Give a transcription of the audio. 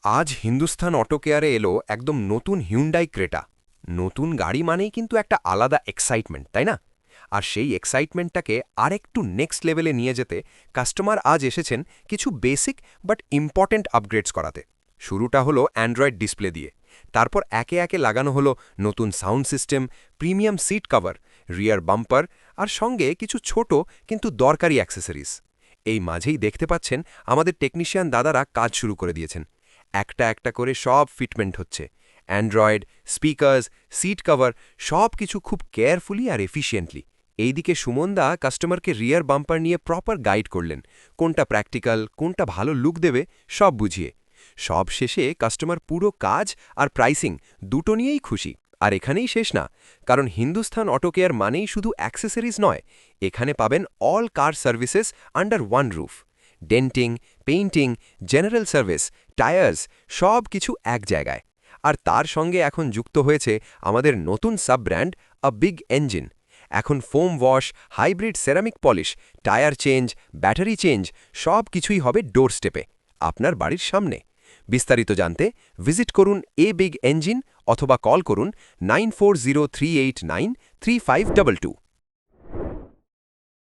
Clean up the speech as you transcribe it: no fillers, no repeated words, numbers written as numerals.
আজ হিন্দুস্তান অটো কেয়ারে এলো একদম নতুন হিউন্ডাই ক্রেটা। নতুন গাড়ি মানেই কিন্তু একটা আলাদা এক্সাইটমেন্ট, তাই না? আর সেই এক্সাইটমেন্টটাকে আরেকটু নেক্সট লেভেলে নিয়ে যেতে কাস্টমার আজ এসেছেন কিছু বেসিক বাট ইম্পর্ট্যান্ট আপগ্রেডস করাতে। শুরুটা হলো অ্যান্ড্রয়েড ডিসপ্লে দিয়ে, তারপর একে একে লাগানো হলো নতুন sound system, premium seat cover, rear bumper আর সঙ্গে কিছু ছোট কিন্তু দরকারি অ্যাক্সেসরিজ। এই মাঝেই দেখতে পাচ্ছেন আমাদের টেকনিশিয়ান দাদারা কাজ শুরু করে দিয়েছেন। একটা একটা করে সব ফিটমেন্ট হচ্ছে। অ্যান্ড্রয়েড, স্পিকার্স, সিট কভার সব কিছু খুব কেয়ারফুলি আর এফিশিয়েন্টলি। এইদিকে সুমনদা কাস্টমারকে রিয়ার বাম্পার নিয়ে প্রপার গাইড করলেন, কোনটা প্র্যাকটিক্যাল, কোনটা ভালো লুক দেবে সব বুঝিয়ে। সব শেষে কাস্টমার পুরো কাজ আর প্রাইসিং দুটো নিয়েই খুশি। আর এখানেই শেষ না, কারণ হিন্দুস্তান অটো কেয়ার মানেই শুধু অ্যাক্সেসরিজ নয়, এখানে পাবেন all car services under one roof. Denting, painting, general service, tyres সব কিছু এক জায়গায়। আর তার সঙ্গে এখন যুক্ত হয়েছে আমাদের নতুন sub brand a big engine. এখন foam wash, hybrid ceramic polish, tyre change, battery change সব কিছুই হবে ডোর স্টেপে, আপনার বাড়ির সামনে। বিস্তারিত জানতে ভিজিট করুন এ বিগ ইঞ্জিন অথবা কল করুন 9403893522।